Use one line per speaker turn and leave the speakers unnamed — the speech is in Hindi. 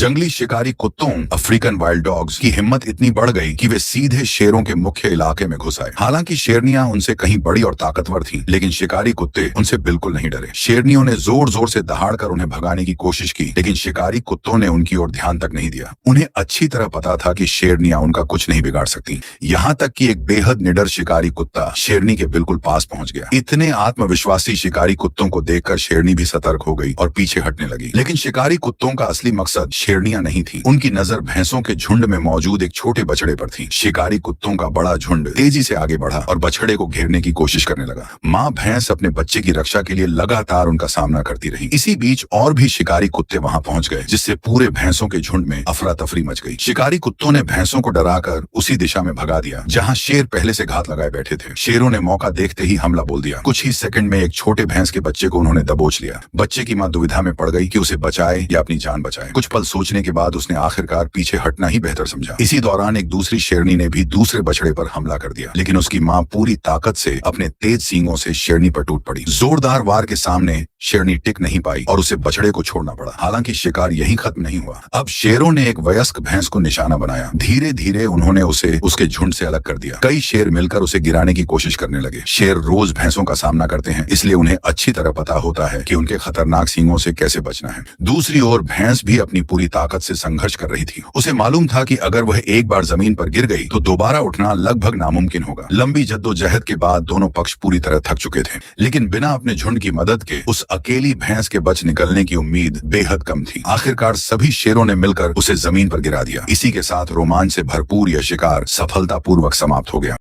जंगली शिकारी कुत्तों अफ्रीकन वाइल्ड डॉग्स की हिम्मत इतनी बढ़ गई कि वे सीधे शेरों के मुख्य इलाके में घुस आए। हालांकि शेरनियां उनसे कहीं बड़ी और ताकतवर थीं, लेकिन शिकारी कुत्ते उनसे बिल्कुल नहीं डरे। शेरनियों ने जोर जोर से दहाड़कर उन्हें भगाने की कोशिश की, लेकिन शिकारी कुत्तों ने उनकी ओर ध्यान तक नहीं दिया। उन्हें अच्छी तरह पता था कि शेरनियां उनका कुछ नहीं बिगाड़ सकती। यहाँ तक कि एक बेहद निडर शिकारी कुत्ता शेरनी के बिल्कुल पास पहुंच गया। इतने आत्मविश्वासी शिकारी कुत्तों को देखकर शेरनी भी सतर्क हो गई और पीछे हटने लगी। लेकिन शिकारी कुत्तों का असली मकसद शेरनियां नहीं थी। उनकी नजर भैंसों के झुंड में मौजूद एक छोटे बछड़े पर थी। शिकारी कुत्तों का बड़ा झुंड तेजी से आगे बढ़ा और बछड़े को घेरने की कोशिश करने लगा। माँ भैंस अपने बच्चे की रक्षा के लिए लगातार उनका सामना करती रही। इसी बीच और भी शिकारी कुत्ते वहां पहुंच गए, जिससे पूरे भैंसों के झुंड में अफरा तफरी मच गई। शिकारी कुत्तों ने भैंसों को डराकर उसी दिशा में भगा दिया जहां शेर पहले से घात लगाए बैठे थे। शेरों ने मौका देखते ही हमला बोल दिया। कुछ ही सेकंड में एक छोटे भैंस के बच्चे को उन्होंने दबोच लिया। बच्चे की मां दुविधा में पड़ गई कि उसे बचाए या अपनी जान बचाए। कुछ पल सोचने के बाद उसने आखिरकार पीछे हटना ही बेहतर समझा। इसी दौरान एक दूसरी शेरनी ने भी दूसरे बछड़े पर हमला कर दिया, लेकिन उसकी मां पूरी ताकत से अपने तेज सींगों से शेरनी पर टूट पड़ी। जोरदार वार के सामने शेरनी टिक नहीं पाई और उसे बछड़े को छोड़ना पड़ा। हालांकि शिकार यहीं खत्म नहीं हुआ। अब शेरों ने एक वयस्क भैंस को निशाना बनाया। धीरे धीरे उन्होंने उसे उसके झुंड से अलग कर दिया। कई शेर मिलकर उसे गिराने की कोशिश करने लगे। शेर रोज भैंसों का सामना करते हैं, इसलिए उन्हें अच्छी तरह पता होता है कि उनके खतरनाक सींगों से कैसे बचना है। दूसरी ओर भैंस भी अपनी पूरी ताकत से संघर्ष कर रही थी। उसे मालूम था कि अगर वह एक बार जमीन पर गिर गई तो दोबारा उठना लगभग नामुमकिन होगा। लंबी जद्दोजहद के बाद दोनों पक्ष पूरी तरह थक चुके थे, लेकिन बिना अपने झुंड की मदद के उस अकेली भैंस के बच निकलने की उम्मीद बेहद कम थी। आखिरकार सभी शेरों ने मिलकर उसे जमीन पर गिरा दिया। इसी के साथ रोमांच से भरपूर यह शिकार सफलतापूर्वक समाप्त हो गया।